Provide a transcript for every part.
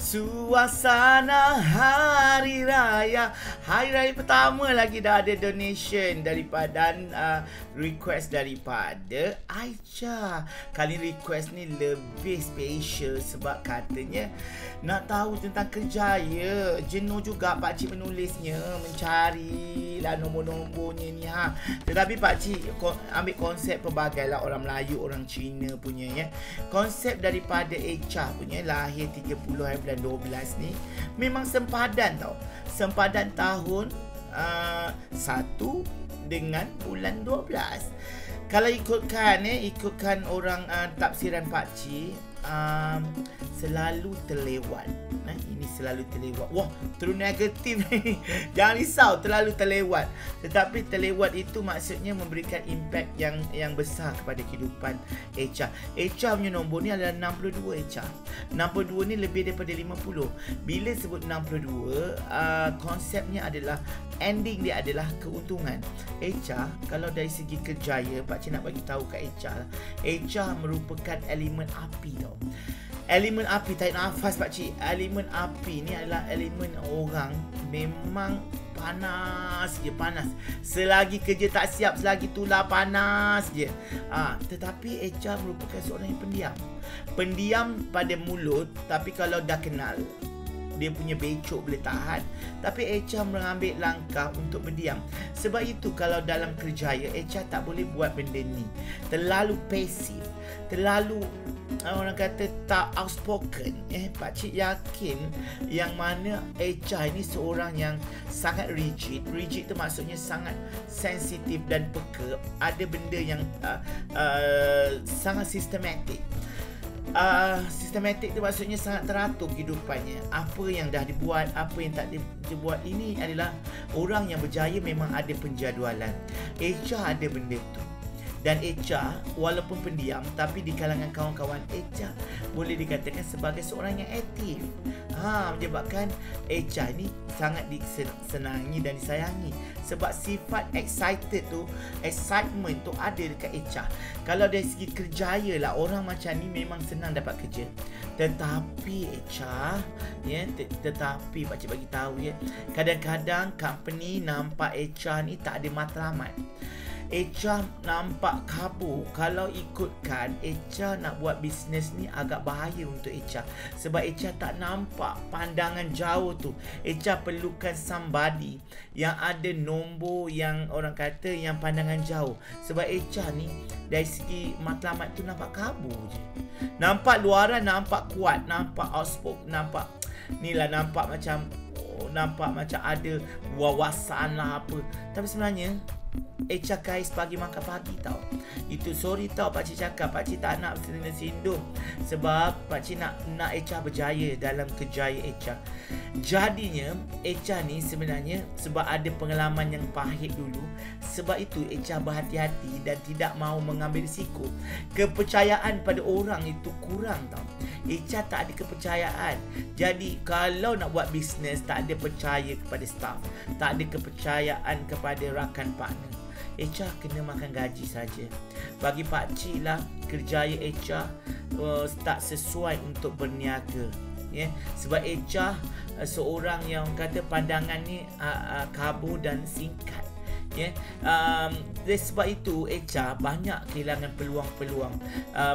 Suasana hari raya. Hari raya pertama lagi dah ada donation daripada request daripada Aicha. Kali request ni lebih special sebab katanya nak tahu tentang kerjaya. Jenuh juga pakcik menulisnya, mencari lah nombor-nombornya ni ha. Tetapi pakcik ambil konsep pelbagai lah, orang Melayu, orang Cina punya ya. Konsep daripada Aicha punya lahir 30 hari bulan 12 ni memang sempadan tau. Sempadan tahun 1 dengan bulan 12. Kalau ikutkan orang tafsiran pakcik, selalu terlewat. Ini selalu terlewat. Wah, terus negatif ni. Jangan risau, terlalu terlewat. Tetapi terlewat itu maksudnya memberikan impact yang besar kepada kehidupan Aicha. Aicha punya nombor ni adalah 62 Aicha. 62 ni lebih daripada 50. Bila sebut 62, konsepnya adalah ending dia adalah keuntungan. Aicha, kalau dari segi kerjaya, pakcik nak bagi tahu kat Aicha. Aicha merupakan elemen api tau. Elemen api, tarik nafas pakcik. Elemen api ni adalah elemen orang memang panas je, panas. Selagi kerja tak siap, selagi tular panas je. Tetapi Aicha merupakan seorang yang pendiam. Pendiam pada mulut, tapi kalau dah kenal, dia punya becok boleh tahan. Tapi Aicha mengambil langkah untuk berdiam. Sebab itu kalau dalam kerjaya, Aicha tak boleh buat benda ni. Terlalu pasif, terlalu orang kata tak outspoken. Pakcik yakin yang mana Aicha ini seorang yang sangat rigid. Rigid tu maksudnya sangat sensitif dan peka. Ada benda yang sangat sistematik. Sistematik tu maksudnya sangat teratur kehidupannya. Apa yang dah dibuat, apa yang tak dibuat. Ini adalah orang yang berjaya memang ada penjadualan. Aicha ada benda tu. Dan Aicha walaupun pendiam, tapi di kalangan kawan-kawan Aicha boleh dikatakan sebagai seorang yang aktif. Menyebabkan Aicha ni sangat disenangi dan disayangi. Sebab sifat excitement tu ada dekat Aicha. Kalau dari segi kerjaya lah, orang macam ni memang senang dapat kerja. Tetapi Aicha, tetapi pakcik bagi tahu kadang-kadang company nampak Aicha ni tak ada matlamat. Aicha nampak kabur. Kalau ikutkan Aicha nak buat bisnes ni agak bahaya untuk Aicha. Sebab Aicha tak nampak pandangan jauh tu. Aicha perlukan somebody yang ada nombor, yang orang kata yang pandangan jauh. Sebab Aicha ni dari segi matlamat tu nampak kabur je. Nampak luaran nampak kuat, nampak outspoken, nampak nampak macam ada wawasan lah apa. Tapi sebenarnya Aicha guys pagi makan pagi tau. Itu sorry tau pakcik cakap, pakcik tak nak sindung. Sebab pakcik nak Aicha berjaya dalam kerjaya Aicha. Jadinya Aicha ni sebenarnya sebab ada pengalaman yang pahit dulu. Sebab itu Aicha berhati-hati dan tidak mahu mengambil risiko. Kepercayaan pada orang itu kurang tau. Aicha tak ada kepercayaan. Jadi kalau nak buat bisnes, tak ada percaya kepada staff, tak ada kepercayaan kepada rakan partner, Aicha kena makan gaji saja. Bagi pakcik lah, kerjaya Aicha tak sesuai untuk berniaga. Sebab Aicha seorang yang kata pandangan ni kabur dan singkat. Sebab itu Aicha banyak kehilangan peluang-peluang,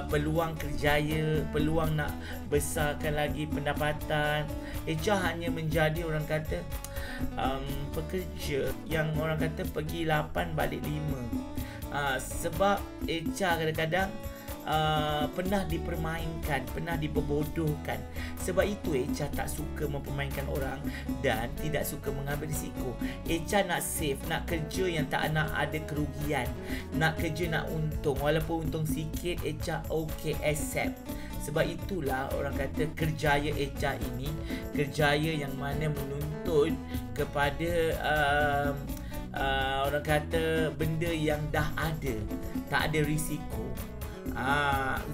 peluang kerjaya, peluang nak besarkan lagi pendapatan. Aicha hanya menjadi orang kata pekerja yang orang kata pergi 8 balik 5. Sebab Aicha kadang-kadang pernah dipermainkan, pernah diberbodohkan. Sebab itu Aicha tak suka mempermainkan orang dan tidak suka mengambil risiko. Aicha nak save, nak kerja yang tak nak ada kerugian, nak kerja nak untung. Walaupun untung sikit, Aicha okay, accept. Sebab itulah orang kata kerjaya Aicha ini kerjaya yang mana menuntut kepada orang kata benda yang dah ada, tak ada risiko.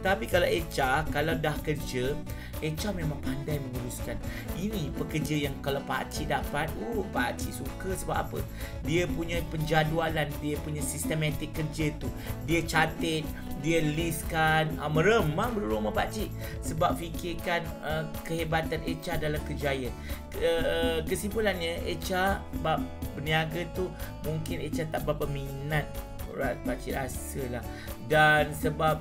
Tetapi kalau Aicha, kalau dah kerja, Aicha memang pandai mengurus teruskan. Ini pekerja yang kalau pakcik dapat, pakcik suka. Sebab apa? Dia punya penjadualan, dia punya sistematik kerja tu, dia catat, dia listkan, meremang dulu rumah pakcik. Sebab fikirkan kehebatan HR dalam kerjaya. Kesimpulannya, HR bab berniaga tu mungkin HR tak berapa minat, pakcik rasa lah. Dan sebab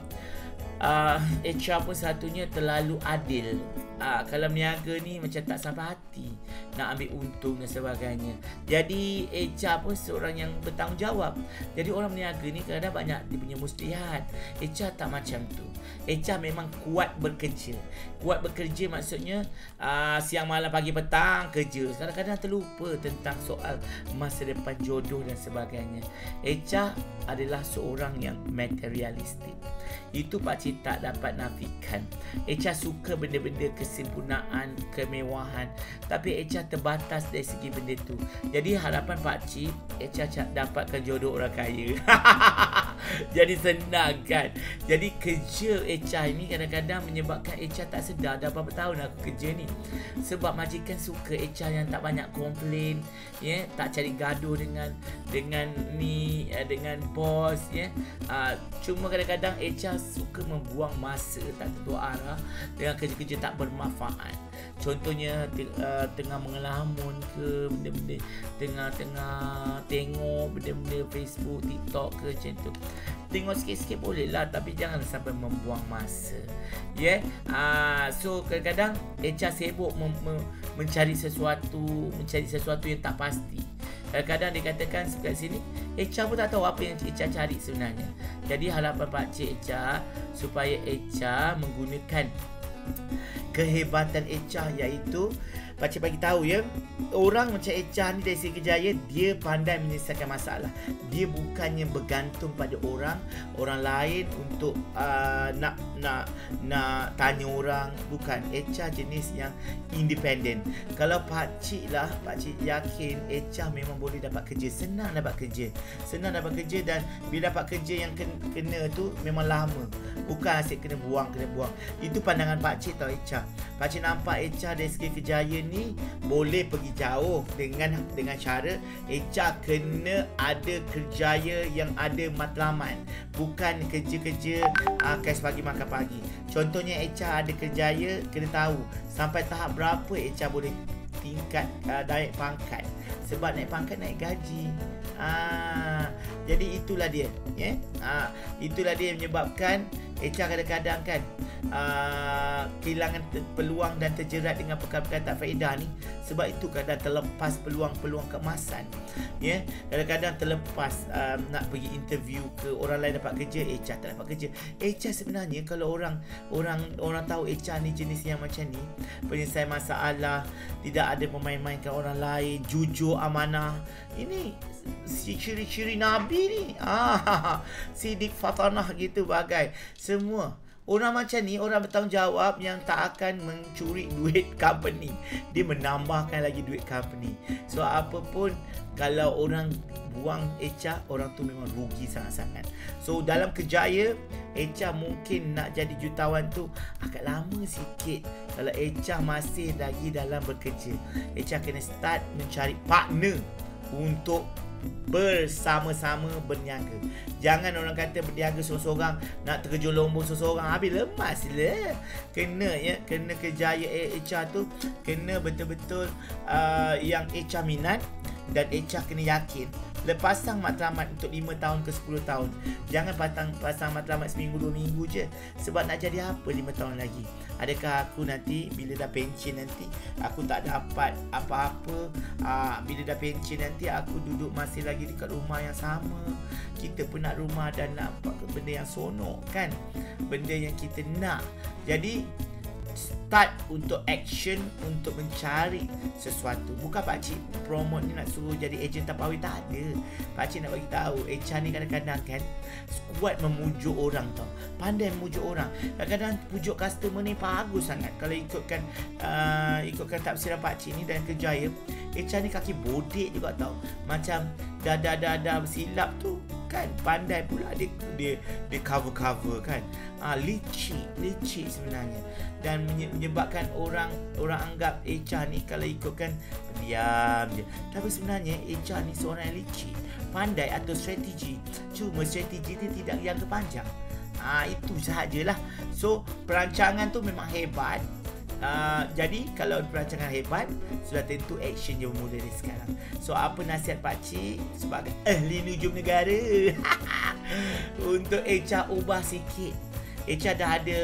HR pun satunya terlalu adil. Kalau berniaga ni macam tak sampai hati nak ambil untung dan sebagainya. Jadi HR pun seorang yang bertanggungjawab. Jadi orang berniaga ni kadang banyak dia punya muslihat. HR tak macam tu. HR memang kuat bekerja. Kuat bekerja maksudnya siang malam pagi petang kerja. Kadang-kadang terlupa tentang soal masa depan jodoh dan sebagainya. HR adalah seorang yang materialistik. Itu pakcik tak dapat nafikan. HR suka benda-benda kesempurnaan, kemewahan, tapi HR terbatas dari segi benda tu. Jadi harapan pakcik, HR dapatkan jodoh orang kaya. Jadi senang kan. Jadi kerja HR ni kadang-kadang menyebabkan HR tak sedar dah berapa tahun aku kerja ni. Sebab majikan suka HR yang tak banyak komplain, tak cari gaduh dengan bos, cuma kadang-kadang HR suka membuang masa tak tentu arah dengan kerja-kerja tak bermanfaat. Contohnya tengah mengelamun ke benda-benda, tengah tengok benda-benda Facebook, TikTok ke macam tu. Tengok sikit-sikit boleh lah, tapi jangan sampai membuang masa. So kadang-kadang HR sibuk mencari sesuatu yang tak pasti. Kadang-kadang dikatakan kat sini HR pun tak tahu apa yang HR cari sebenarnya. Jadi harapan pakcik HR supaya HR menggunakan kehebatan HR, iaitu pakcik bagi tahu orang macam HR ni dari segi kerjaya, dia pandai menyelesaikan masalah. Dia bukannya bergantung pada orang lain untuk nak tanya orang. Bukan. HR jenis yang independen. Kalau pakcik yakin HR memang boleh dapat kerja, senang dapat kerja, dan bila dapat kerja yang kena tu memang lama, bukan asyik kena buang. Itu pandangan pakcik tau HR. Pakcik nampak HR dari segi kerjaya ni boleh pergi jauh dengan cara HR kena ada kerjaya yang ada matlamat, bukan kerja-kerja kes pagi makan pagi. Contohnya HR ada kerjaya, kena tahu sampai tahap berapa HR boleh tingkat naik pangkat. Sebab naik pangkat naik gaji. Jadi itulah dia, itulah dia yang menyebabkan HR kadang-kadang kan kehilangan peluang dan terjerat dengan perkara-perkara tak faedah ni. Sebab itu kadang terlepas peluang-peluang keemasan. Kadang-kadang terlepas nak pergi interview ke, orang lain dapat kerja, HR tak dapat kerja. HR sebenarnya kalau orang tahu HR ni jenis yang macam ni, penyelesaian masalah, tidak ada memain-mainkan orang lain, jujur, amanah. Ini ciri-ciri Nabi ni. Sidik fatanah gitu bagai. Semua orang macam ni, orang bertanggungjawab yang tak akan mencuri duit company. Dia menambahkan lagi duit company. So apa pun kalau orang buang HR, orang tu memang rugi sangat-sangat. So dalam kerjaya, HR mungkin nak jadi jutawan tu agak lama sikit. Kalau HR masih lagi dalam bekerja, HR kena start mencari partner untuk bersama-sama berniaga. Jangan orang kata berniaga seorang-seorang, nak terjun lombong seorang-seorang, habis lemas lah. Kena kerjaya HR tu kena betul-betul yang HR minat, dan HR kena yakin. Pasang matlamat untuk 5 tahun ke 10 tahun. Jangan pasang matlamat seminggu 2 minggu je. Sebab nak jadi apa 5 tahun lagi? Adakah aku nanti bila dah pension nanti aku tak dapat apa-apa? Bila dah pension nanti aku duduk masih lagi dekat rumah yang sama. Kita pun nak rumah dan nak benda yang sonok kan? Benda yang kita nak. Jadi start untuk action untuk mencari sesuatu. Bukan pakcik promote ni nak suruh jadi ejen tapawai, tak ada. Pakcik nak bagi tahu HR ni kadang-kadang kan kuat memujuk orang tau. Pandai memujuk orang. Kadang-kadang pujuk customer ni bagus sangat. Kalau ikutkan tafsiran pakcik ni dan kerjaya, HR ni kaki bodek juga tau. Macam dah silap tu kan pandai pula dia cover kan. Licik sebenarnya, dan menyebabkan orang anggap HR ni kalau ikutkan diam je. Tapi sebenarnya HR ni seorang yang licik, pandai atur strategi. Cuma strategi dia tidak jangka panjang. Itu sahajalah. So perancangan tu memang hebat. Jadi kalau perancangan hebat, sudah tentu actionnya bermula dari sekarang. So apa nasihat pakcik sebagai ahli nujum negara? Untuk HR ubah sikit. HR dah ada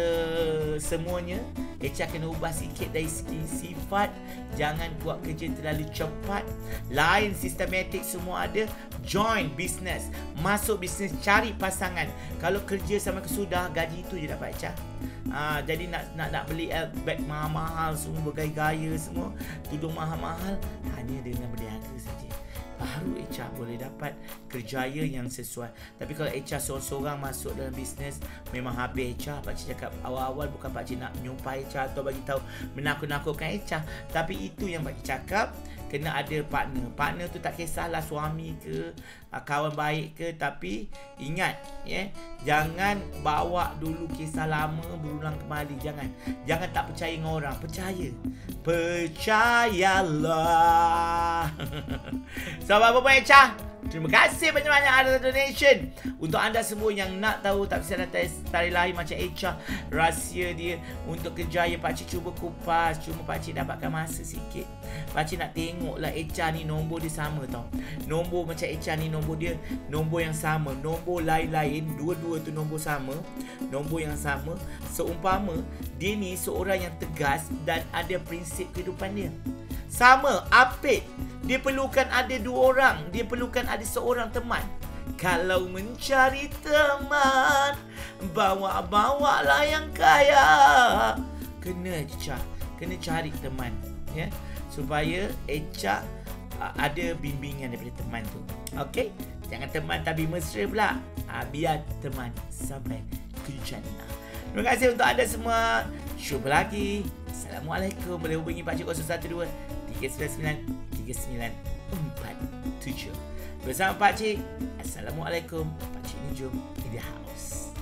semuanya. HR kena ubah sikit dari segi sifat. Jangan buat kerja terlalu cepat. Lain sistematik semua ada. Join business, masuk bisnes, cari pasangan. Kalau kerja sama kesudah, gaji itu je dapat HR. Jadi nak beli beg mahal-mahal semua, bergaya-gaya semua, tudung mahal-mahal, hanya dengan berniaga saja, baru HR boleh dapat kerjaya yang sesuai. Tapi kalau HR seorang-seorang masuk dalam bisnes, memang habis HR. Pakcik cakap awal-awal bukan pakcik nak menyumpah HR atau bagi tahu menakut-nakutkan HR, tapi itu yang pakcik cakap, kena ada partner. Partner tu tak kisahlah suami ke, kawan baik ke, tapi ingat jangan bawa dulu kisah lama berulang kembali. Jangan tak percaya dengan orang. Percayalah. Sahabat apa HR, terima kasih banyak-banyak atas donation. Untuk anda semua yang nak tahu tak bisa datang tarikh lahir macam HR, rahsia dia untuk kerjaya, pakcik cuba kupas. Cuma pakcik dapatkan masa sikit. Pakcik nak tengoklah HR ni nombor dia sama tau. Nombor macam HR ni nombor dia nombor yang sama. Nombor lain-lain, dua-dua tu nombor sama, nombor yang sama. Seumpama dia ni seorang yang tegas dan ada prinsip kehidupan dia. Sama, apik. Dia perlukan ada dua orang. Dia perlukan ada seorang teman. Kalau mencari teman, bawa-bawalah yang kaya. Kena cari teman, ya, supaya HR ada bimbingan daripada teman tu. Okey? Jangan teman tapi mesra pula. Biar teman sampai ke jannah. Terima kasih untuk anda semua. Jumpa lagi. Assalamualaikum. Boleh hubungi Pakcik 012 399 3947. Bersama Pakcik. Assalamualaikum. Pakcik Nujum in the house.